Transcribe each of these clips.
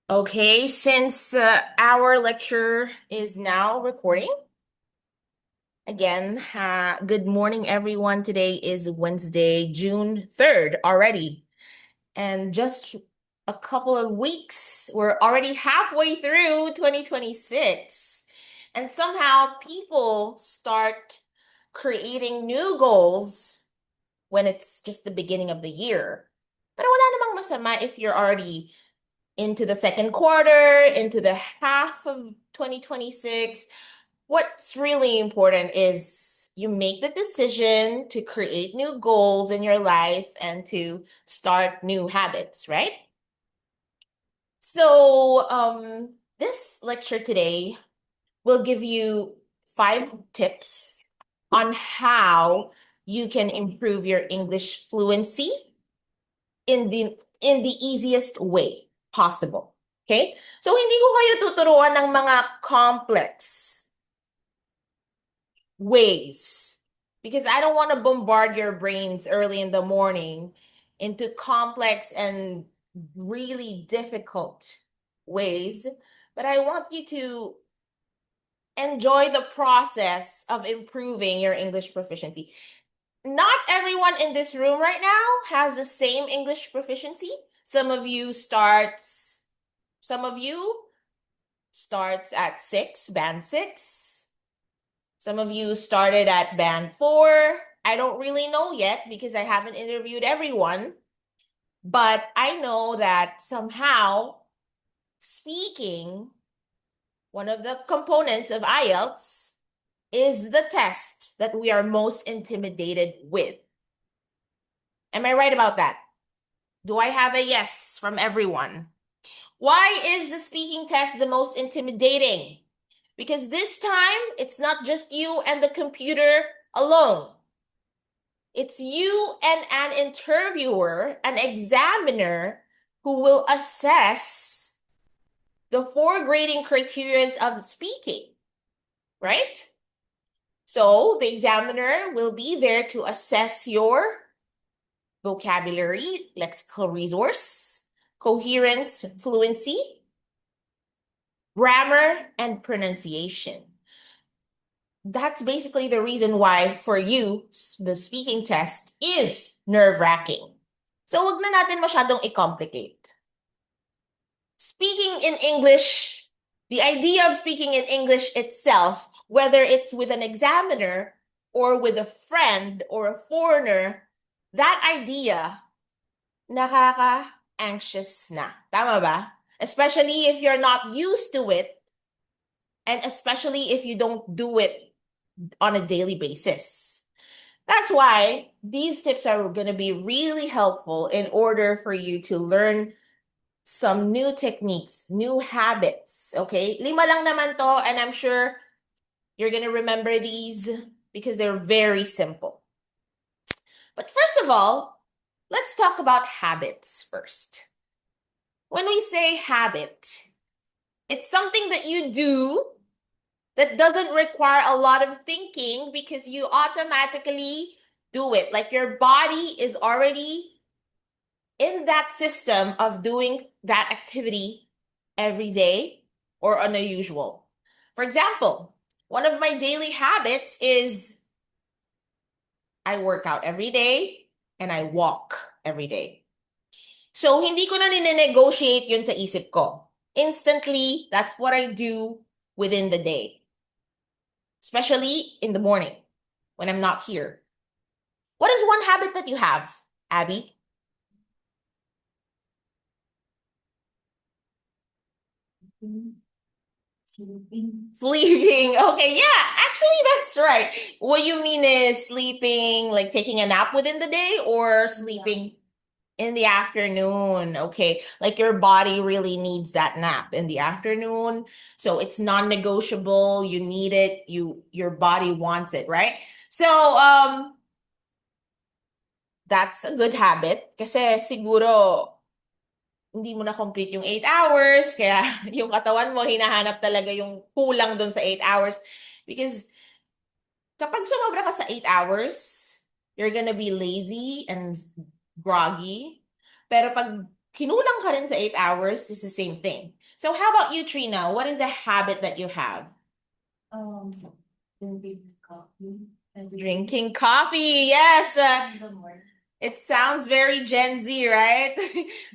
Okay, since our lecture is now recording, again, good morning, everyone. Today is Wednesday, June 3rd already. And just a couple of weeks, we're already halfway through 2026. And somehow people start creating new goals when it's just the beginning of the year. Pero wala namang masama if you're already into the second quarter, into the half of 2026. What's really important is you make the decision to create new goals in your life and to start new habits, right? So, this lecture today will give you 5 tips on how you can improve your English fluency in the easiest way possible. Okay? So hindi ko kayo tuturuan ng mga complex ways because I don't want to bombard your brains early in the morning into complex and really difficult ways, but I want you to enjoy the process of improving your English proficiency. Not everyone in this room right now has the same English proficiency. Some of you starts at 6, band 6. Some of you started at band 4. I don't really know yet because I haven't interviewed everyone, but I know that somehow speaking, one of the components of IELTS, is the test that we are most intimidated with. Am I right about that? Do I have a yes from everyone? Why is the speaking test the most intimidating? Because this time, it's not just you and the computer alone. It's you and an interviewer, an examiner, who will assess the 4 grading criteria of speaking, right? So the examiner will be there to assess your vocabulary, lexical resource, coherence, fluency, grammar, and pronunciation. That's basically the reason why for you, the speaking test is nerve-wracking. So wag na natin masyadong i-complicate. Speaking in English, the idea of speaking in English itself, whether it's with an examiner or with a friend or a foreigner, that idea, nakaka-anxious na. Tama ba? Especially if you're not used to it, and especially if you don't do it on a daily basis. That's why these tips are going to be really helpful in order for you to learn some new techniques, new habits, okay? 5 lang naman to, and I'm sure you're going to remember these because they're very simple. But first of all, let's talk about habits first. When we say habit, it's something that you do that doesn't require a lot of thinking because you automatically do it. Like your body is already in that system of doing that activity every day or unusual. For example, one of my daily habits is I work out every day and I walk every day. So hindi ko na nine-negotiate yun sa isip ko. Instantly, that's what I do within the day. Especially in the morning when I'm not here. What is one habit that you have, Abby? Sleeping. Okay, yeah, actually, that's right. What you mean is sleeping, like taking a nap within the day or sleeping in the afternoon. Okay, like your body really needs that nap in the afternoon. So it's non-negotiable. You need it. Your body wants it, right? So, that's a good habit kasi siguro hindi mo na complete yung 8 hours, kaya yung katawan mo hinahanap talaga yung kulang doon sa 8 hours. Because kapag sumobra ka sa 8 hours, you're gonna be lazy and groggy. Pero pag kinulang ka rin sa 8 hours, it's the same thing. So how about you, Trina? What is a habit that you have? Um, drinking coffee every day Drinking coffee. Yes. in the morning. It sounds very Gen Z, right?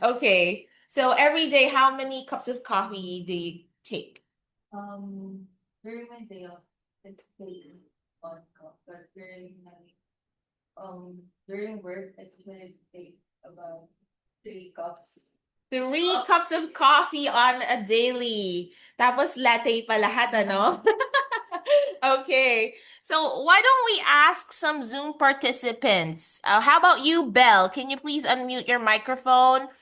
Okay. So every day, how many cups of coffee do you take? During my day off, it takes 1 cup, but during work, I usually take about 3 cups. 3 cups of coffee on a daily. Tapos latte pa lahat, ano? Okay. So why don't we ask some Zoom participants? How about you, Belle? Can you please unmute your microphone?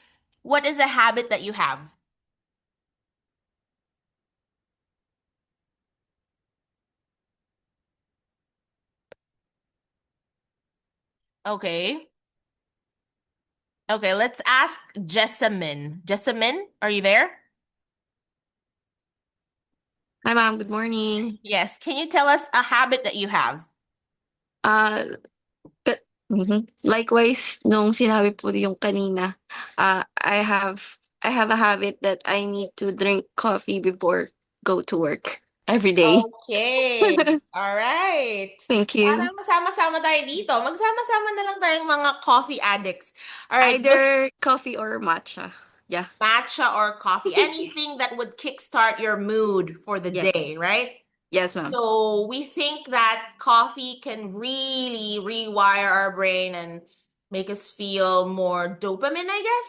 What is a habit that you have? Okay. Okay, let's ask Jessamine. Jessamine, are you there? Hi, ma'am. Good morning. Yes. Can you tell us a habit that you have? Uh, Likewise, nung sinabi po yung kanina, I have a habit that I need to drink coffee before go to work every day. Okay. All right. Thank Para you. masama-sama tayo dito. Magsama-sama na lang tayong mga coffee addicts. All right. Just Either coffee or matcha. Yeah. matcha or coffee. Anything that would kickstart your mood for the Yes. day, right? Yes, ma'am. So we think that coffee can really rewire our brain and make us feel more dopamine, I guess.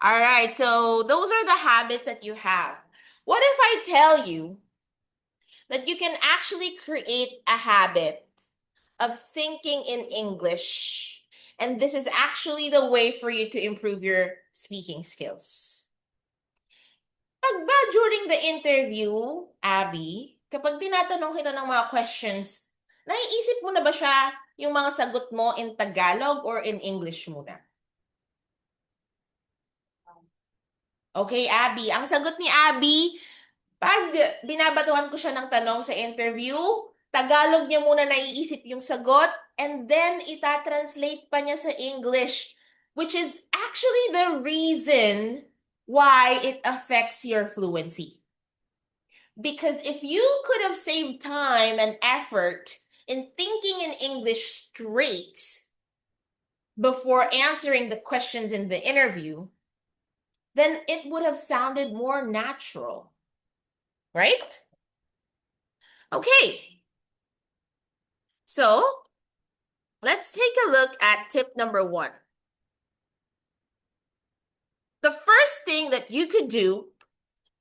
All right, so those are the habits that you have. What if I tell you that you can actually create a habit of thinking in English, and this is actually the way for you to improve your speaking skills? Pag ba during the interview, Abby, kapag tinatanong kita ng mga questions, naiisip mo na ba siya yung mga sagot mo in Tagalog or in English muna? Okay, Abby. Ang sagot ni Abby, pag binabatuhan ko siya ng tanong sa interview, Tagalog niya muna naiisip yung sagot, and then itatranslate pa niya sa English, which is actually the reason why it affects your fluency. Because if you could have saved time and effort in thinking in English straight before answering the questions in the interview, then it would have sounded more natural, right? Okay. So let's take a look at tip number 1. The first thing that you could do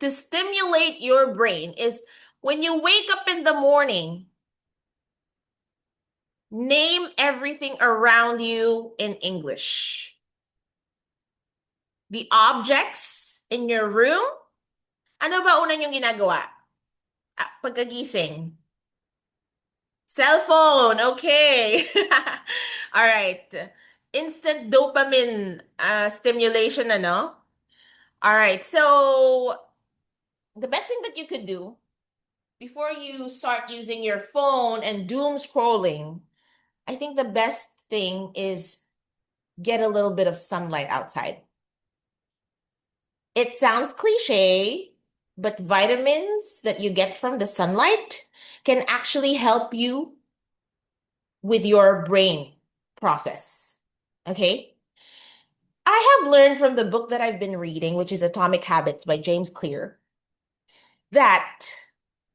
to stimulate your brain is when you wake up in the morning, name everything around you in English. The objects in your room. Ano ba una niyong ginagawa? Pagkagising. Cellphone. Okay. All right. Instant dopamine stimulation, ano? All right. So the best thing that you could do before you start using your phone and doom scrolling, I think the best thing is get a little bit of sunlight outside. It sounds cliche, but vitamins that you get from the sunlight can actually help you with your brain process. Okay? I have learned from the book that I've been reading, which is Atomic Habits by James Clear, that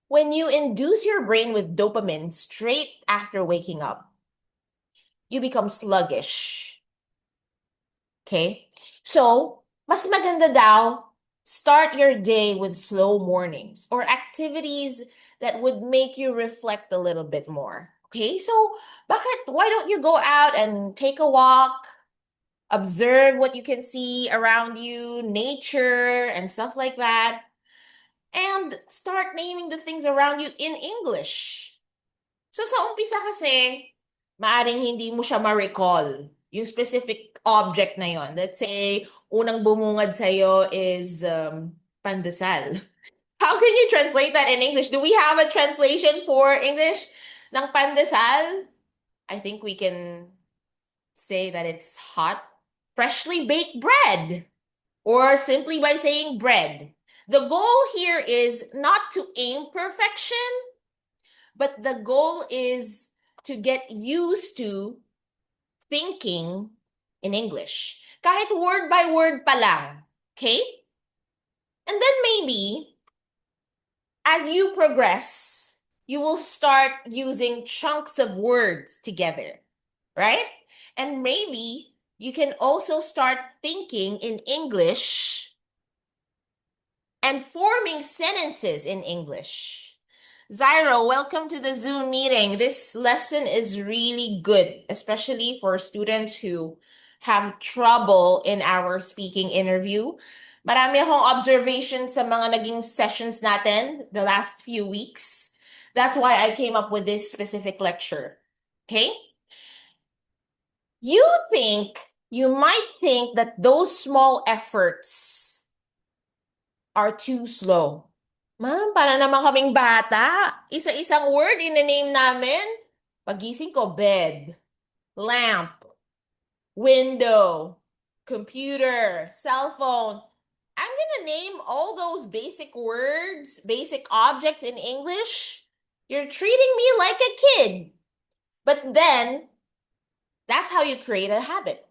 when you induce your brain with dopamine straight after waking up, you become sluggish. Okay? So, mas maganda daw, start your day with slow mornings or activities that would make you reflect a little bit more. Okay? So, why don't you go out and take a walk, observe what you can see around you, nature, and stuff like that, and start naming the things around you in English. So sa umpisa kasi, maaring hindi mo siya ma-recall yung specific object na yon. Let's say, unang bumungad sa'yo is pandesal. How can you translate that in English? Do we have a translation for English ng pandesal? I think we can say that it's hot freshly baked bread, or simply by saying bread. The goal here is not to aim perfection, but the goal is to get used to thinking in English. Kahit word by word pa lang. Okay? And then maybe, as you progress, you will start using chunks of words together, right? And maybe you can also start thinking in English and forming sentences in English. Zyro, welcome to the Zoom meeting. This lesson is really good, especially for students who have trouble in our speaking interview. Marami akong observations sa mga naging sessions natin the last few weeks. That's why I came up with this specific lecture. Okay? You might think that those small efforts are too slow. Ma'am, para naman kaming bata. Isa-isang word in-name namin. Pagising ko, bed, lamp, window, computer, cell phone. I'm gonna name all those basic words, basic objects in English. You're treating me like a kid. But then, that's how you create a habit.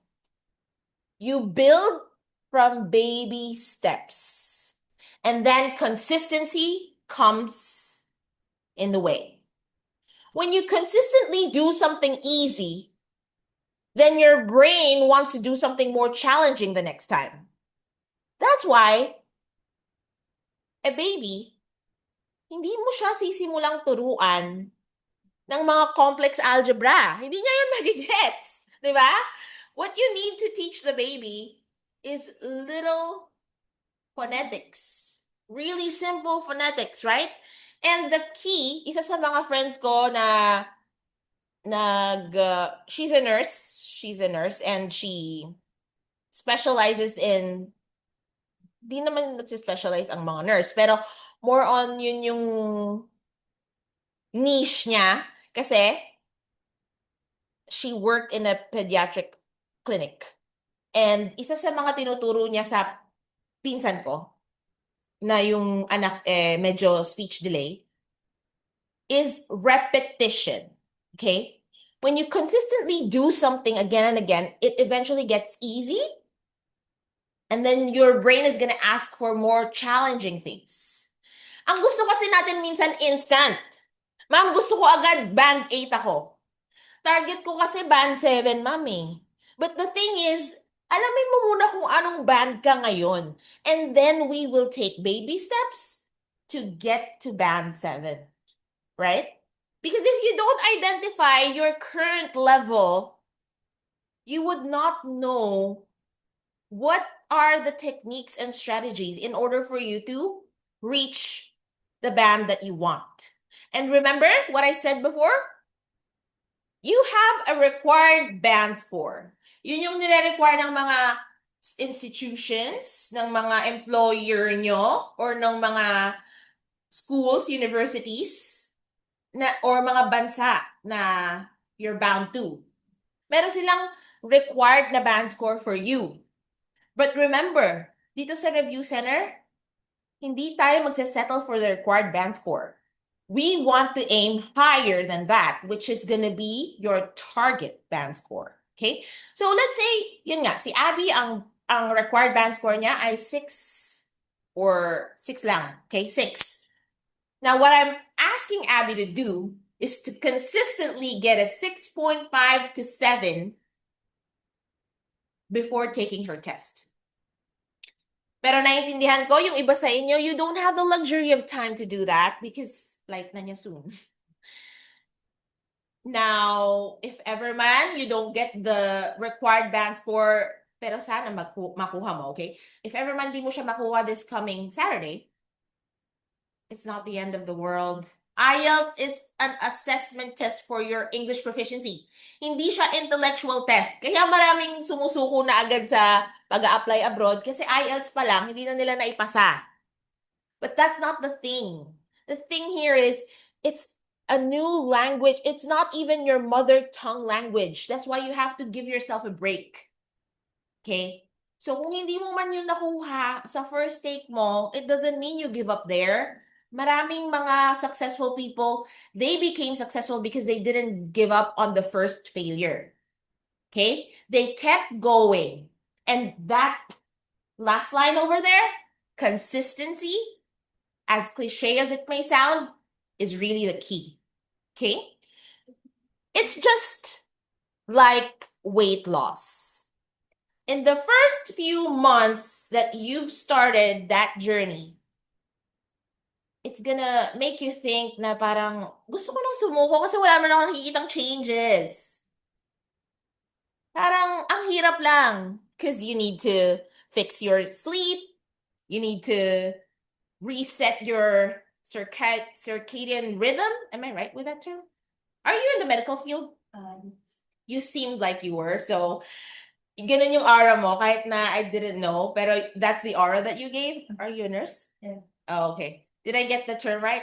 You build from baby steps. And then consistency comes in the way. When you consistently do something easy, then your brain wants to do something more challenging the next time. That's why a baby, hindi mo siya sisimulang turuan ng mga complex algebra. Hindi niya yan magigets. Di ba? What you need to teach the baby is little phonetics. Really simple phonetics, right? And the key, isa sa mga friends ko na she's a nurse and she specializes in, di naman nagsispecialize ang mga nurse, pero more on yun yung niche niya kasi she worked in a pediatric clinic. And isa sa mga tinuturo niya sa pinsan ko, na yung anak medyo speech delay, is repetition. Okay? When you consistently do something again and again, it eventually gets easy. And then your brain is gonna ask for more challenging things. Ang gusto kasi natin minsan instant. Ma'am, gusto ko agad band 8 ako. Target ko kasi band 7, ma'am eh. But the thing is, alamin mo muna kung anong band ka ngayon. And then we will take baby steps to get to band 7. Right? Because if you don't identify your current level, you would not know what are the techniques and strategies in order for you to reach the band that you want. And remember what I said before? You have a required band score. Yun yung nire-require ng mga institutions, ng mga employer nyo, or ng mga schools, universities, or mga bansa na you're bound to. Meron silang required na band score for you. But remember, dito sa review center, hindi tayo magsasettle for the required band score. We want to aim higher than that, which is gonna be your target band score. Okay? So let's say, yun nga, si Abby, ang required band score niya ay 6 or 6 lang. Okay? 6. Now, what I'm asking Abby to do is to consistently get a 6.5 to 7 before taking her test. Pero naiintindihan ko, yung iba sa inyo, you don't have the luxury of time to do that because flight na niya soon. Now, if ever man, you don't get the required band score, pero sana makuha mo, okay? If ever man di mo siya makuha this coming Saturday, it's not the end of the world. IELTS is an assessment test for your English proficiency. Hindi siya intellectual test. Kaya maraming sumusuko na agad sa pag-a-apply abroad kasi IELTS pa lang, hindi na nila naipasa. But that's not the thing. The thing here is, it's a new language. It's not even your mother tongue language. That's why you have to give yourself a break. Okay? So kung hindi mo man yung nakuha sa first take mo, it doesn't mean you give up there. Maraming mga successful people, they became successful because they didn't give up on the first failure. Okay? They kept going. And that last line over there, consistency, as cliche as it may sound, is really the key. Okay? It's just like weight loss. In the first few months that you've started that journey, it's gonna make you think na parang gusto ko nang sumuko kasi wala naman ako nakikitang changes. Parang ang hirap lang because you need to fix your sleep, you need to reset your circadian rhythm. Am I right with that term? Are you in the medical field? You seemed like you were, so ganun yung aura mo kahit na I didn't know, pero that's the aura that you gave. Are you a nurse? Yeah. Oh, okay. Did I get the term right?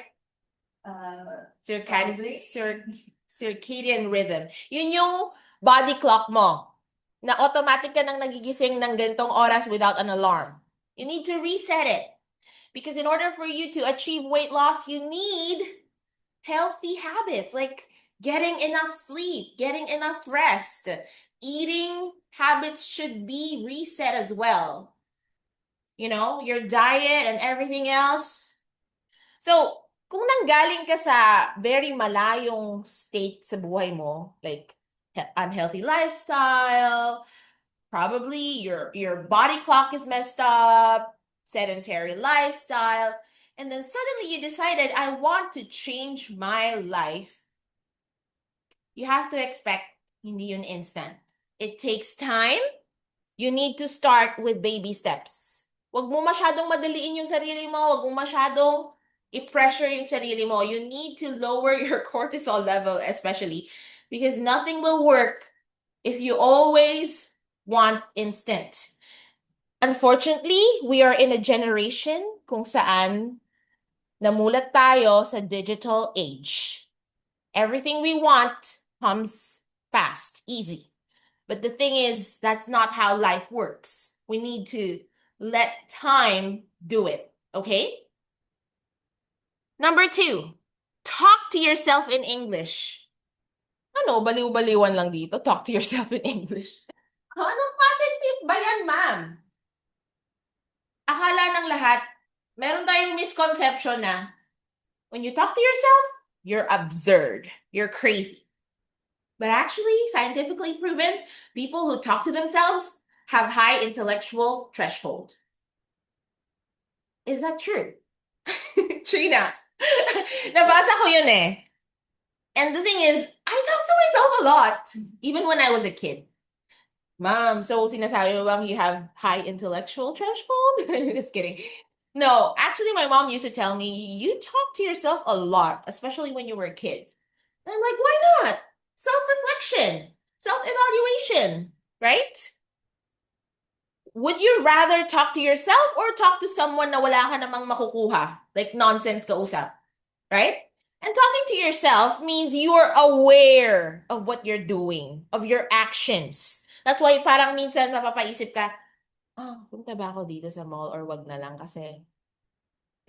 Probably. Circadian rhythm. Yun yung body clock mo. Na automatic ka nang nagigising ng ganitong oras without an alarm. You need to reset it. Because in order for you to achieve weight loss, you need healthy habits like getting enough sleep, getting enough rest. Eating habits should be reset as well. You know, your diet and everything else. So, kung nanggaling ka sa very malayong state sa buhay mo, like unhealthy lifestyle, probably your body clock is messed up, sedentary lifestyle, and then suddenly you decided, I want to change my life. You have to expect hindi yun instant. It takes time. You need to start with baby steps. Wag mo masyadong madaliin yung sarili mo. Wag mo masyadong i-pressure yung sarili mo. You need to lower your cortisol level especially because nothing will work if you always want instant. Unfortunately, we are in a generation kung saan namulat tayo sa digital age. Everything we want comes fast, easy. But the thing is, that's not how life works. We need to let time do it, okay? Number 2, talk to yourself in English. Ano, baliw-baliwan lang dito, talk to yourself in English. Anong klaseng tip ba yan, ma'am? Akala ng lahat, meron tayong misconception na when you talk to yourself, you're absurd, you're crazy. But actually, scientifically proven, people who talk to themselves have high intellectual threshold. Is that true? Trina, nabasa ko yun eh. And the thing is, I talk to myself a lot, even when I was a kid. Mom, so sinasabi mo bang you have high intellectual threshold? Just kidding. No, actually, my mom used to tell me, you talk to yourself a lot, especially when you were a kid. And I'm like, why not? Self-reflection, self-evaluation, right? Would you rather talk to yourself or talk to someone na wala ka namang makukuha? Like nonsense kausap, right? And talking to yourself means you're aware of what you're doing, of your actions. That's why parang minsan mapapaisip ka, punta ba ako dito sa mall or wag na lang kasi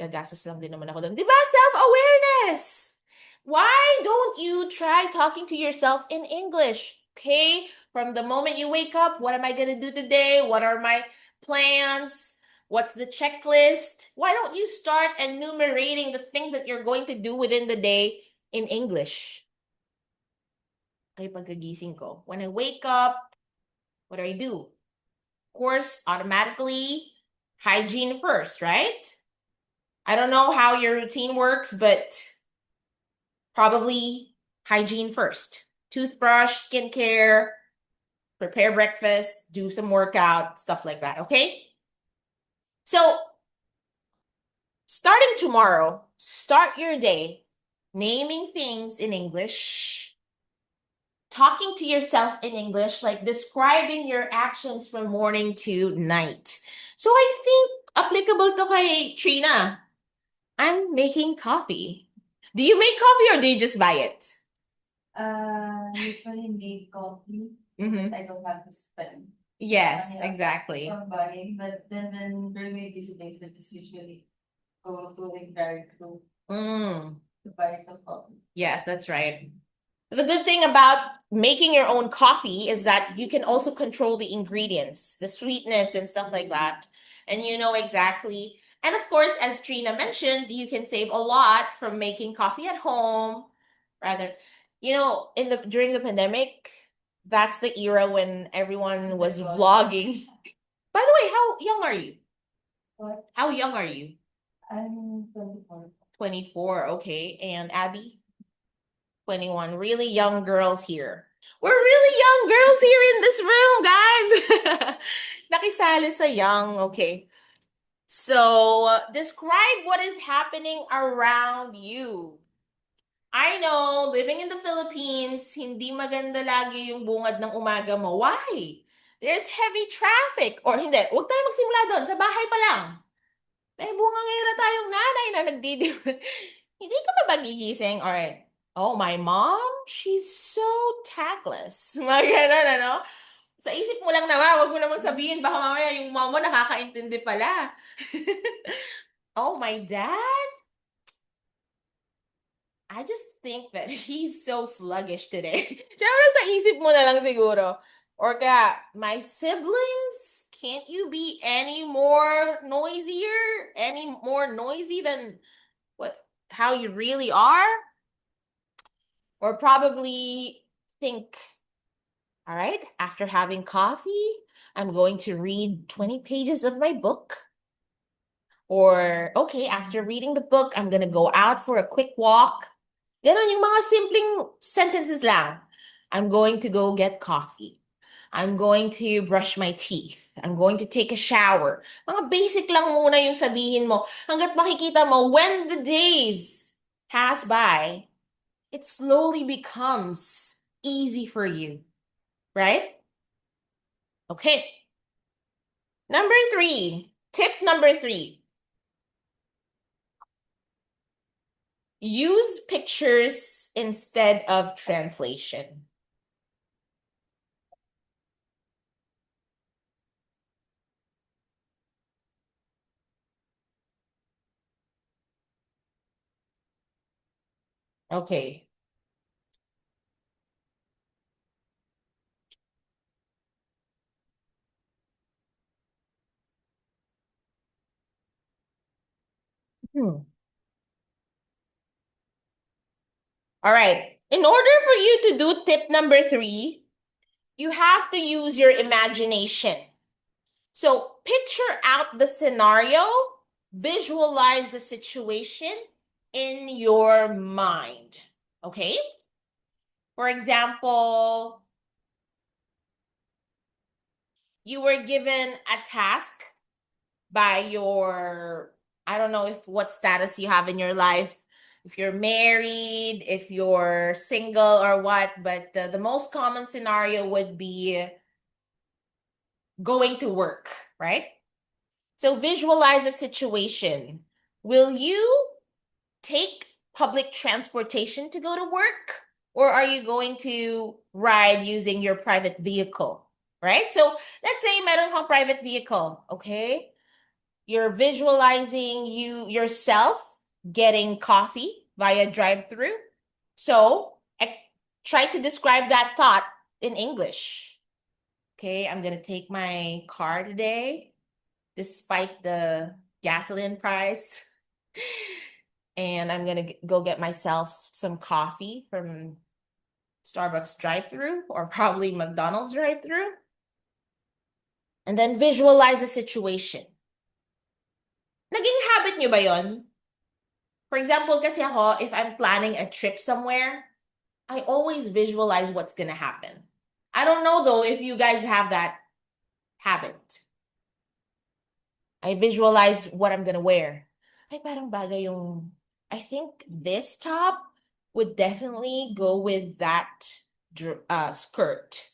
gagastos lang din naman ako doon. Diba? Self-awareness! Why don't you try talking to yourself in English? Okay? From the moment you wake up, what am I going to do today? What are my plans? What's the checklist? Why don't you start enumerating the things that you're going to do within the day in English? Okay, pagkagising ko. When I wake up, what do? Of course, automatically, hygiene first, right? I don't know how your routine works, but probably hygiene first. Toothbrush, skincare, prepare breakfast, do some workout, stuff like that, okay? So, starting tomorrow, start your day naming things in English, talking to yourself in English, like describing your actions from morning to night. So I think applicable to kay Trina. I'm making coffee. Do you make coffee or do you just buy it? Usually make coffee, Mm-hmm. but I don't have to spend. Yes, Yeah. exactly. From buying, but then when during my busy days, I just usually go to a drive-thru Mm, to buy the coffee. yes, that's right. The good thing about making your own coffee is that you can also control the ingredients, the sweetness and stuff like that. And you know exactly. And of course, as Trina mentioned, you can save a lot from making coffee at home. Rather, in the during the pandemic, that's the era when everyone was vlogging. By the way, how young are you? What? How young are you? I'm 24. 24, okay. And Abby? 21. Really young girls here. We're really young girls here in this room, guys. Nakisali sa young, okay. So, describe what is happening around you. I know, living in the Philippines, hindi maganda lagi yung bungad ng umaga mo. Why? There's heavy traffic. Or hindi, huwag tayo magsimula doon. Sa bahay pa lang. May bunga ngayon na tayong nanay na nagdidim. Hindi ka ba magigising? Alright. Oh, my mom? She's so tactless. Mga ganun, ano? Sa isip mo lang naman, wag mo namang sabihin, baka mamaya yung mom mo nakakaintindi pala. Oh, my dad? I just think that he's so sluggish today. Siyempre sa isip mo na lang siguro. Or kaya, my siblings, can't you be any more noisier? Any more noisy than how you really are? Or probably think, all right, after having coffee, I'm going to read 20 pages of my book. Or, okay, after reading the book, I'm gonna go out for a quick walk. Ganon, yung mga simpleng sentences lang. I'm going to go get coffee. I'm going to brush my teeth. I'm going to take a shower. Mga basic lang muna yung sabihin mo. Hanggat makikita mo, when the days pass by, it slowly becomes easy for you, right? Okay. Number 3, tip number 3. Use pictures instead of translation. Okay. Hmm. All right. In order for you to do tip number 3, you have to use your imagination. So picture out the scenario, visualize the situation in your mind. Okay? For example, you were given a task by your, I don't know if what status you have in your life, if you're married, if you're single or what, but the most common scenario would be going to work, right? So visualize a situation. Will you take public transportation to go to work? Or are you going to ride using your private vehicle, right? So let's say meron kang private vehicle, okay? You're visualizing yourself getting coffee via drive-through. So try to describe that thought in English. Okay, I'm gonna take my car today, despite the gasoline price. And I'm gonna go get myself some coffee from Starbucks drive-through or probably McDonald's drive-through. And then visualize the situation. Naging habit nyo ba yon? For example, kasi ako, if I'm planning a trip somewhere, I always visualize what's gonna happen. I don't know though if you guys have that habit. I visualize what I'm gonna wear. Ay, parang bagay yung, I think this top would definitely go with that skirt.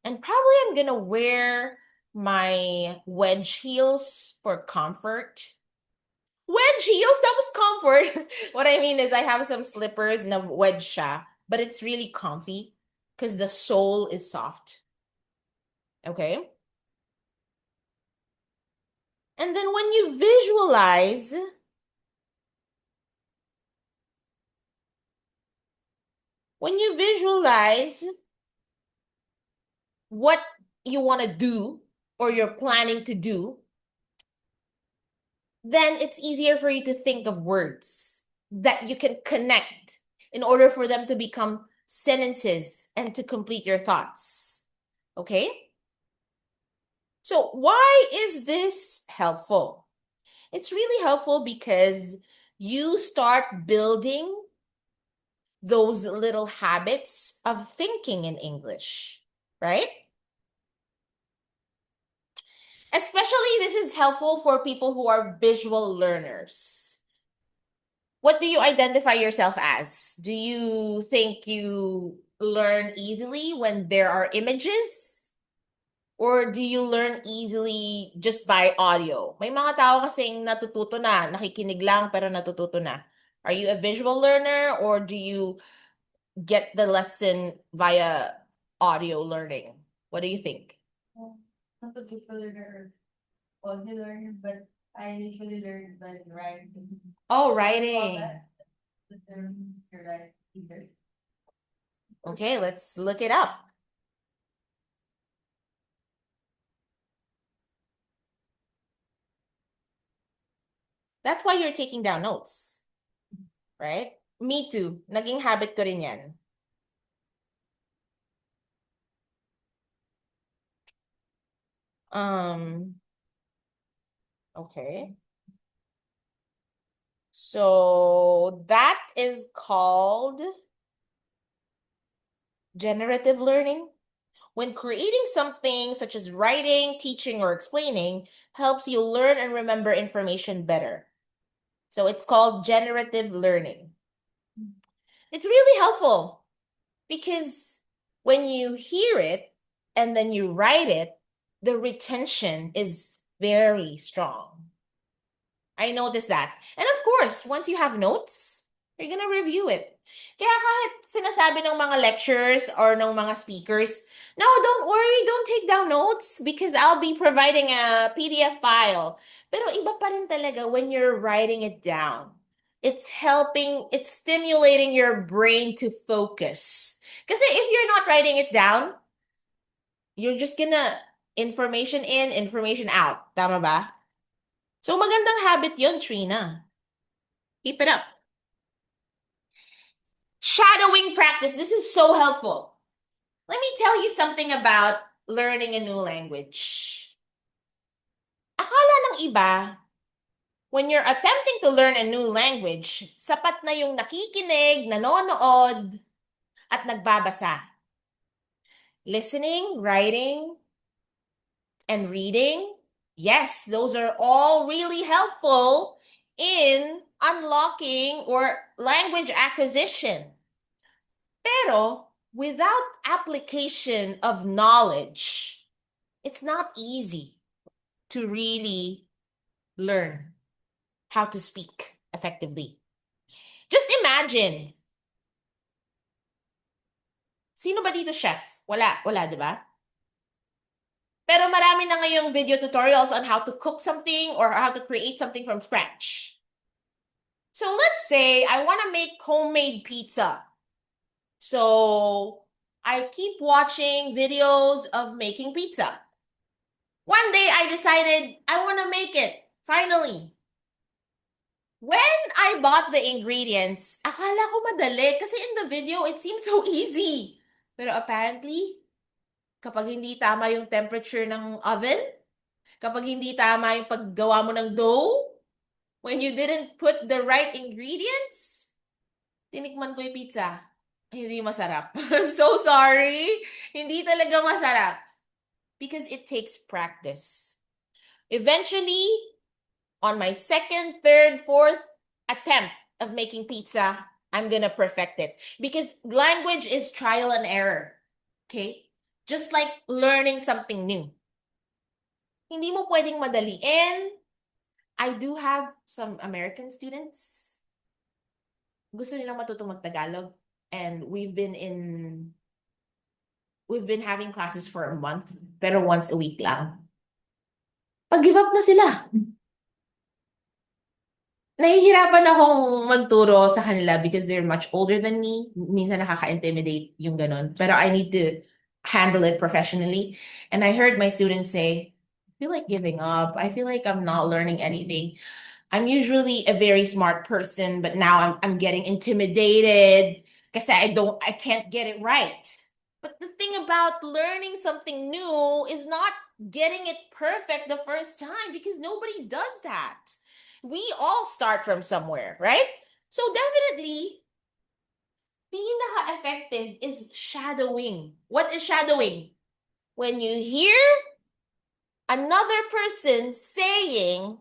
And probably I'm gonna wear my wedge heels for comfort. Wedge heels, that was comfort. What I mean is I have some slippers na wedge siya, but it's really comfy because the sole is soft. Okay? And then when you visualize, what you want to do or you're planning to do, then it's easier for you to think of words that you can connect in order for them to become sentences and to complete your thoughts. Okay? So why is this helpful? It's really helpful because you start building those little habits of thinking in English, right? Especially this is helpful for people who are visual learners. What do you identify yourself as? Do you think you learn easily when there are images? Or do you learn easily just by audio? May mga tao kasing natututo na, nakikinig lang pero natututo na. Are you a visual learner or do you get the lesson via audio learning? What do you think? Not a visual learner or audio learner, but I usually learn by writing. Oh, Call writing. that the term right either. Okay, let's look it up. That's why you're taking down notes, right? Me too. Naging habit ko rin yan. Okay. So that is called generative learning. When creating something such as writing, teaching, or explaining helps you learn and remember information better. So it's called generative learning. It's really helpful because when you hear it and then you write it, the retention is very strong. I noticed that. And of course, once you have notes, you're gonna review it. Kaya kahit sinasabi ng mga lecturers or ng mga speakers, no, don't worry, don't take down notes because I'll be providing a PDF file. Pero iba pa rin talaga when you're writing it down. It's stimulating your brain to focus. Kasi if you're not writing it down, you're just gonna information in, information out. Tama ba? So magandang habit yon, Trina. Keep it up. Shadowing practice. This is so helpful. Let me tell you something about learning a new language. Akala ng iba, when you're attempting to learn a new language, sapat na yung nakikinig, nanonood, at nagbabasa. Listening, writing, and reading, yes, those are all really helpful in unlocking or language acquisition. Pero without application of knowledge, it's not easy to really learn how to speak effectively. Just imagine. Sino ba dito chef? Wala, di ba? Pero marami na ngayong video tutorials on how to cook something or how to create something from scratch. So let's say I want to make homemade pizza. So I keep watching videos of making pizza. One day I decided I want to make it, finally. When I bought the ingredients, akala ko madali kasi in the video it seemed so easy. Pero apparently, kapag hindi tama yung temperature ng oven, kapag hindi tama yung paggawa mo ng dough, when you didn't put the right ingredients, tinikman ko yung pizza. Hindi masarap. I'm so sorry. Hindi talaga masarap. Because it takes practice. Eventually, on my second, third, fourth attempt of making pizza, I'm gonna perfect it. Because language is trial and error. Okay? Just like learning something new. Hindi mo pwedeng madaliin. I do have some American students. Gusto nilang matutong mag-Tagalog. And we've been having classes for a month, pero once a week lang. pag-give up na sila. Nahihirapan akong magturo sa kanila because they're much older than me. Minsan nakaka-intimidate yung ganun. Pero I need to handle it professionally. And I heard my students say, I feel like giving up. I feel like I'm not learning anything. I'm usually a very smart person, but now I'm getting intimidated kasi I can't get it right. But the thing about learning something new is not getting it perfect the first time because nobody does that. We all start from somewhere, right? So definitely, pinaka-effective is shadowing. What is shadowing? When you hear another person saying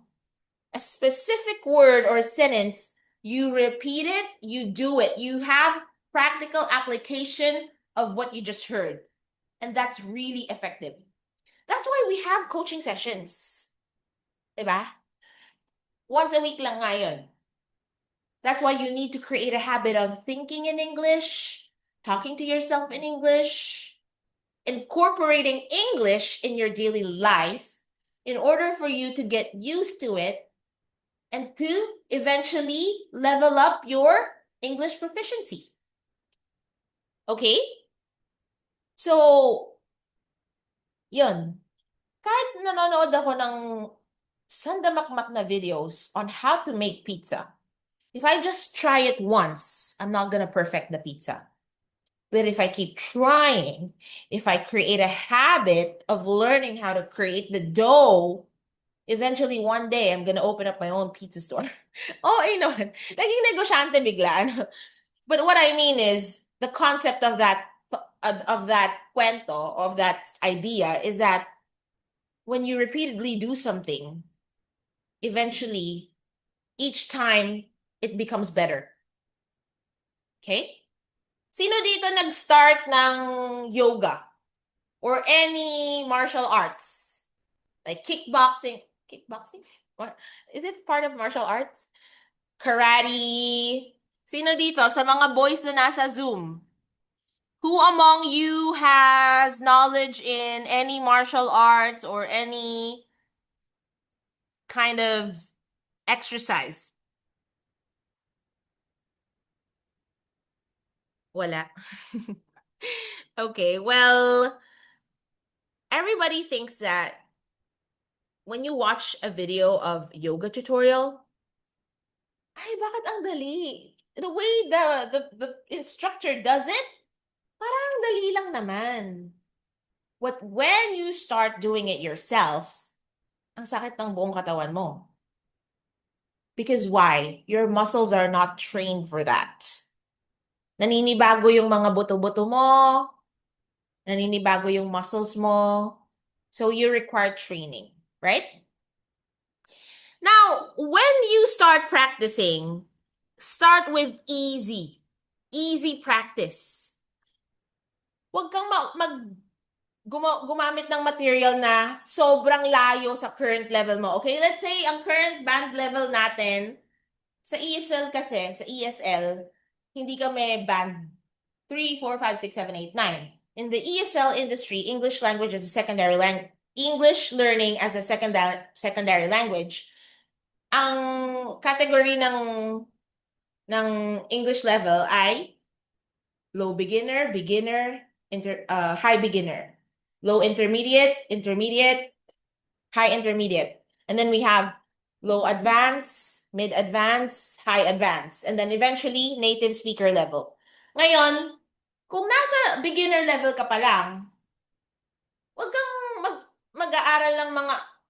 a specific word or sentence, you repeat it, you do it. You have practical application of what you just heard. And that's really effective. That's why we have coaching sessions. Diba? Once a week lang ngayon. That's why you need to create a habit of thinking in English, talking to yourself in English, incorporating English in your daily life in order for you to get used to it and to eventually level up your English proficiency. Okay? So, yun. Kahit nanonood ako ng sandamakmak na videos on how to make pizza, if I just try it once, I'm not gonna perfect the pizza. But if I keep trying, if I create a habit of learning how to create the dough, eventually one day I'm gonna open up my own pizza store. Oh, naman. Naging negosyante bigla. Ano? But what I mean is the concept of that cuento, of that idea is that when you repeatedly do something, eventually each time it becomes better. Okay? Sino dito nag-start ng yoga or any martial arts? Like kickboxing? Kickboxing? What? Is it part of martial arts? Karate? Sino dito sa mga boys na nasa Zoom? Who among you has knowledge in any martial arts or any kind of exercise? Wala. Okay, well, everybody thinks that when you watch a video of yoga tutorial, ay, bakit ang dali? The way the instructor does it, parang dali lang naman. When you start doing it yourself, ang sakit ng buong katawan mo. Because why? Your muscles are not trained for that. Naninibago yung mga buto-buto mo, naninibago yung muscles mo, so you require training, right? Now, when you start practicing, start with easy practice. Huwag kang gumamit ng material na sobrang layo sa current level mo. Okay, let's say ang current band level natin sa ESL kasi, sa ESL, hindi kami band 3, 4, 5, 6, 7, 8, 9. In the ESL industry, English language as a secondary language, English learning as a secondary language, ang category ng English level ay low beginner, high beginner, low intermediate, high intermediate. And then we have low advanced, mid advanced, high advanced, and then eventually native speaker level. Ngayon, kung nasa beginner level ka pa lang, wag kang mag-aaral ng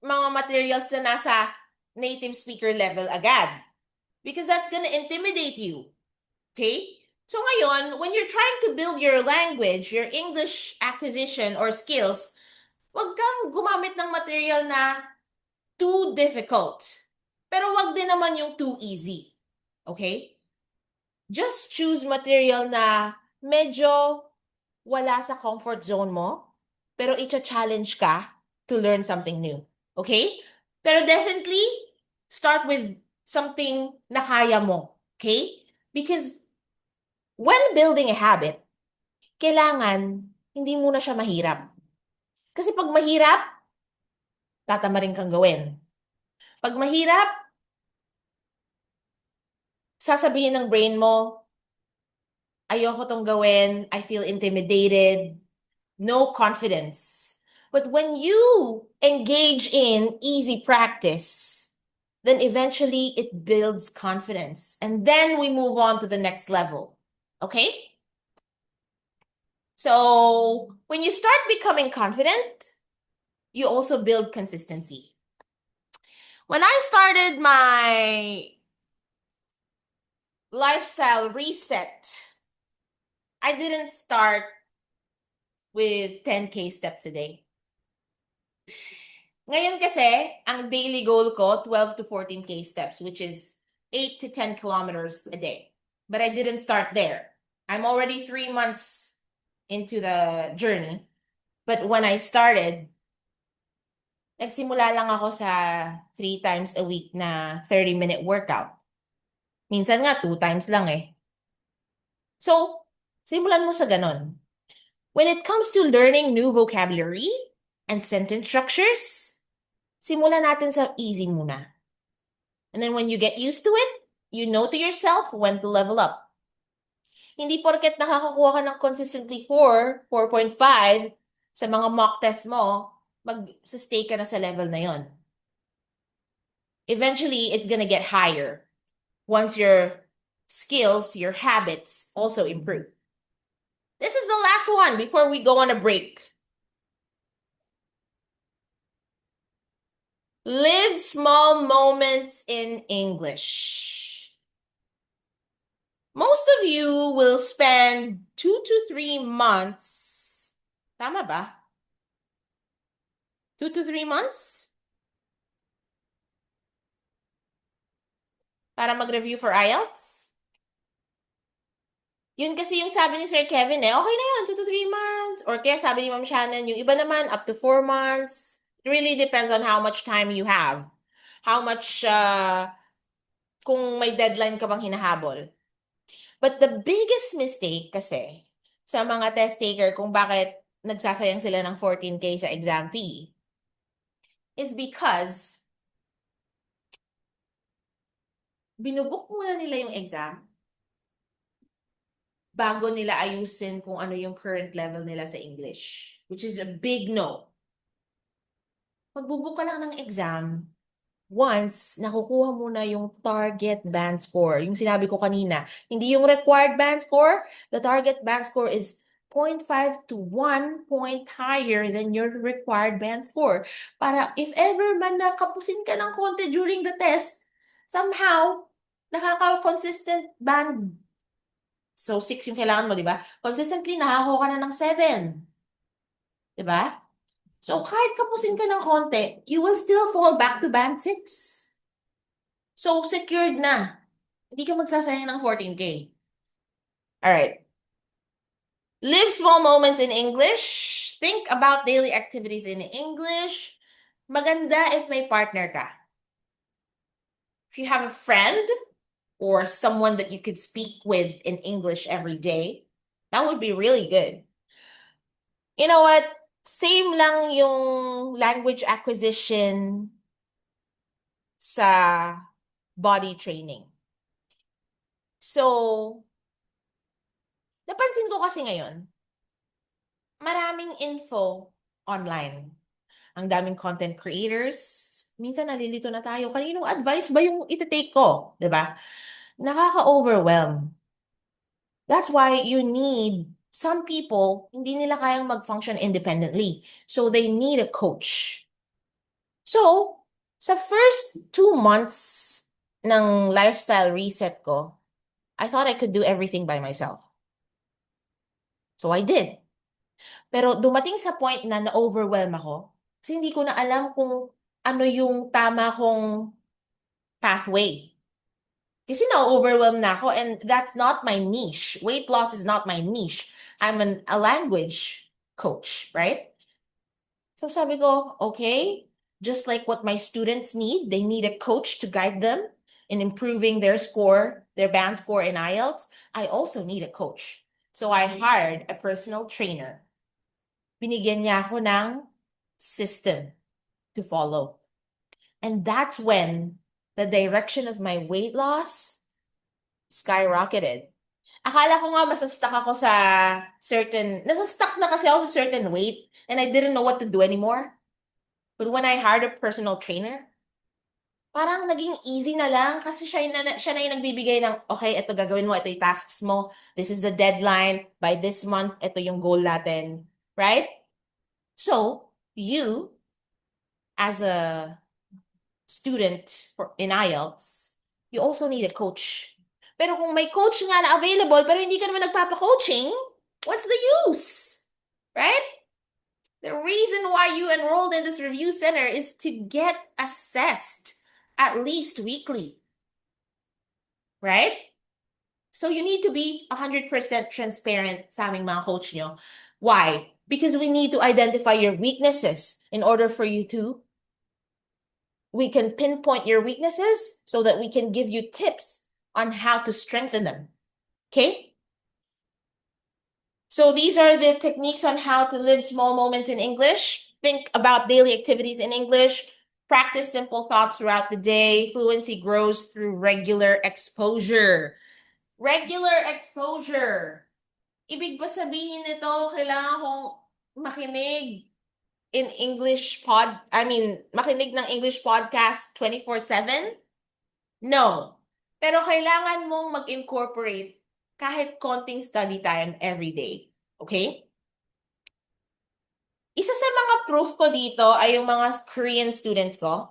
mga materials na nasa native speaker level agad. Because that's gonna intimidate you. Okay? So ngayon, when you're trying to build your language, your English acquisition or skills, wag kang gumamit ng material na too difficult. Pero wag din naman yung too easy. Okay? Just choose material na medyo wala sa comfort zone mo, pero i-challenge ka to learn something new. Okay? Pero definitely, start with something na kaya mo. Okay? Because when building a habit, kailangan hindi muna siya mahirap. Kasi pag mahirap, tatamarin kang gawin. Pag mahirap, sasabihin ng brain mo, ayoko tong gawin, I feel intimidated, no confidence. But when you engage in easy practice, then eventually it builds confidence. And then we move on to the next level. Okay? So when you start becoming confident, you also build consistency. When I started my lifestyle reset, I didn't start with 10K steps a day. Ngayon kasi, ang daily goal ko, 12 to 14K steps, which is 8 to 10 kilometers a day. But I didn't start there. I'm already 3 months into the journey. But when I started, nagsimula lang ako sa 3 times a week na 30-minute workout. Minsan nga, 2 times lang eh. So, simulan mo sa ganon. When it comes to learning new vocabulary and sentence structures, simulan natin sa easy muna. And then when you get used to it, you know to yourself when to level up. Hindi porket nakakakuha ka ng consistently 4, 4.5 sa mga mock test mo, mag-stay ka na sa level na yon. Eventually, it's gonna get higher once your skills, your habits also improve. This is the last one before we go on a break. Live small moments in English. Most of you will spend 2 to 3 months. Tama ba? 2 to 3 months? Para mag-review for IELTS? Yun kasi yung sabi ni Sir Kevin eh, okay na yun, 2 to 3 months. Or kaya sabi ni Ma'am Shannon, yung iba naman, up to 4 months. It really depends on how much time you have. How much, kung may deadline ka bang hinahabol. But the biggest mistake kasi sa mga test taker kung bakit nagsasayang sila ng 14K sa exam fee is because binubook muna nila yung exam bago nila ayusin kung ano yung current level nila sa English, which is a big no. Magbubuk ka lang ng exam once nakukuha mo na yung target band score. Yung sinabi ko kanina, hindi yung required band score. The target band score is 0.5 to 1 point higher than your required band score. Para if ever man nakapusin ka ng konti during the test, somehow, nakaka-consistent band. So, 6 yung kailangan mo, di ba? Consistently, nakakuha ka na ng 7. Di ba? So, kahit kapusin ka ng konti, you will still fall back to band 6. So, secured na. Hindi ka magsasayang ng 14K. Alright. Live small moments in English. Think about daily activities in English. Maganda if may partner ka. If you have a friend or someone that you could speak with in English every day, that would be really good. You know what? Same lang yung language acquisition sa body training. So, napansin ko kasi ngayon, maraming info online. Ang daming content creators. Minsan nalilito na tayo. Kaninong advice ba yung iti-take ko? Diba? Nakaka-overwhelm. That's why you need some people, hindi nila kayang mag-function independently. So they need a coach. So, sa first 2 months ng lifestyle reset ko, I thought I could do everything by myself. So I did. Pero dumating sa point na na-overwhelm ako kasi hindi ko na alam kung ano yung tama kong pathway. Kasi na-overwhelm na ako and that's not my niche. Weight loss is not my niche. I'm a language coach, right? So sabi ko, okay, just like what my students need, they need a coach to guide them in improving their score, their band score in IELTS. I also need a coach. So I hired a personal trainer. Binigyan niya ako ng system. to follow. And that's when the direction of my weight loss skyrocketed. Akala ko nga masastuck ako sa nasastuck na kasi ako sa certain weight and I didn't know what to do anymore. But when I hired a personal trainer, parang naging easy na lang kasi siya na yung nagbibigay ng, okay, ito gagawin mo, ito yung tasks mo, this is the deadline, by this month, ito yung goal natin, right? So, you, as a student in IELTS, you also need a coach. Pero kung may coach nga na available, pero hindi ka naman nagpapa-coaching, what's the use? Right? The reason why you enrolled in this review center is to get assessed at least weekly. Right? So you need to be 100% transparent sa aming mga coach nyo. Why? Because we need to identify your weaknesses in order for you to we can pinpoint your weaknesses so that we can give you tips on how to strengthen them. Okay? So these are the techniques on how to live small moments in English. Think about daily activities in English. Practice simple thoughts throughout the day. Fluency grows through regular exposure. Regular exposure. Ibig ba sabihin nito, kailangan kong makinig in makinig ng English podcast 24/7? No. Pero kailangan mong mag-incorporate kahit konting study time every day. Okay? Isa sa mga proof ko dito ay yung mga Korean students ko.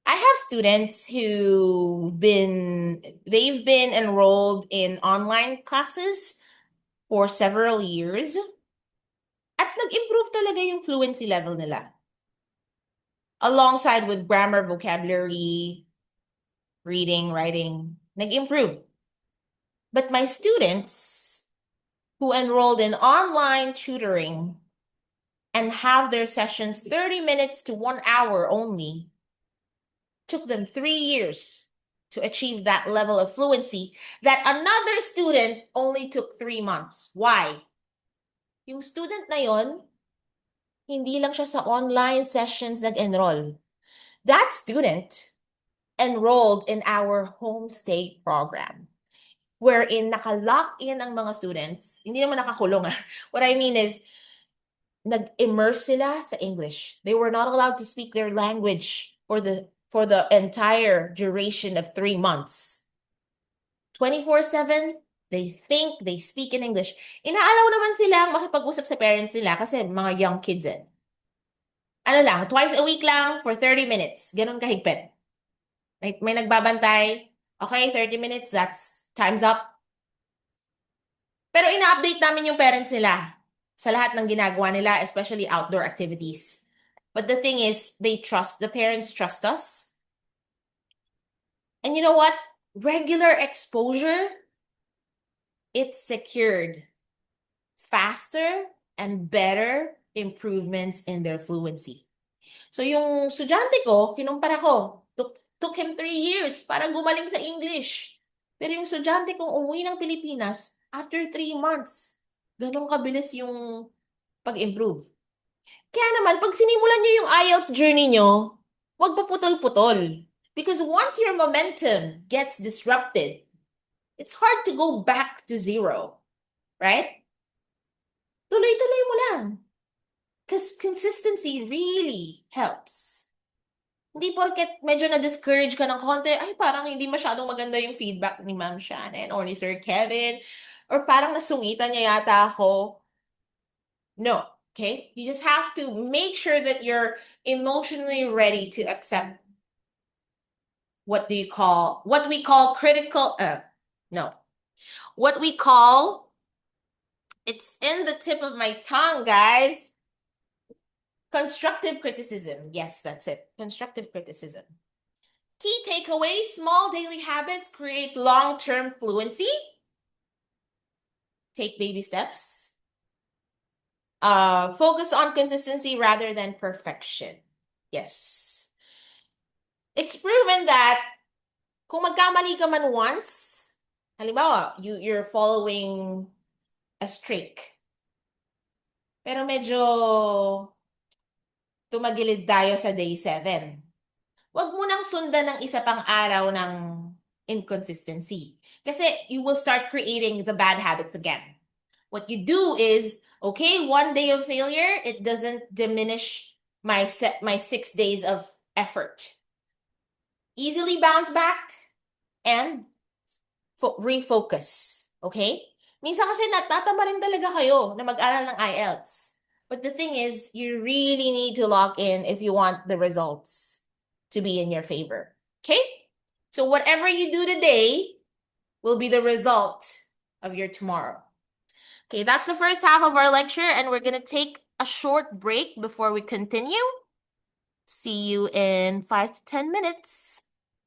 I have students they've been enrolled in online classes for several years. At nag-improve talaga yung fluency level nila. Alongside with grammar, vocabulary, reading, writing, nag-improve. But my students who enrolled in online tutoring and have their sessions 30 minutes to 1 hour only, took them 3 years to achieve that level of fluency that another student only took 3 months. Why? Yung student na yon, hindi lang siya sa online sessions nag-enroll. That student enrolled in our homestay program, wherein naka-lock in ang mga students. Hindi naman nakakulong. What I mean is, nag-immerse sila sa English. They were not allowed to speak their language for the entire duration of 3 months. 24/7, they think, they speak in English. Inaalaw naman silang makipag-usap sa parents nila kasi mga young kids eh. Ano lang, twice a week lang for 30 minutes. Ganun kahigpit. May nagbabantay. Okay, 30 minutes, that's time's up. Pero ina-update namin yung parents nila sa lahat ng ginagawa nila, especially outdoor activities. But the thing is, the parents trust us. And you know what? Regular exposure, it's secured faster and better improvements in their fluency. So yung estudyante ko, kinumpara ko, took him 3 years para gumaling sa English. Pero yung estudyante kong umuwi ng Pilipinas, after 3 months, ganun kabilis yung pag-improve. Kaya naman, pag sinimulan nyo yung IELTS journey nyo, huwag paputol-putol. Because once your momentum gets disrupted, it's hard to go back to zero. Right? Tuloy-tuloy mo lang. Because consistency really helps. Hindi porket medyo na-discourage ka ng konti, ay parang hindi masyadong maganda yung feedback ni Ma'am Shannon or ni Sir Kevin, or parang nasungitan niya yata ako. No, okay? You just have to make sure that you're emotionally ready to accept what we call it's in the tip of my tongue, guys. Constructive criticism. Yes, that's it. Constructive criticism. Key takeaways: small daily habits create long-term fluency. Take baby steps. Focus on consistency rather than perfection. Yes. It's proven that kung magkamali ka man once, halimbawa, you're following a streak. Pero medyo tumagilid tayo sa day 7. Huwag mo nang sundan ng isa pang araw ng inconsistency. Kasi you will start creating the bad habits again. What you do is, okay, 1 day of failure, it doesn't diminish my 6 days of effort. Easily bounce back and refocus. Okay? Minsan kasi natatama rin talaga kayo na mag-aral ng IELTS. But the thing is, you really need to lock in if you want the results to be in your favor. Okay? So whatever you do today will be the result of your tomorrow. Okay, that's the first half of our lecture, and we're gonna take a short break before we continue. See you in 5 to 10 minutes.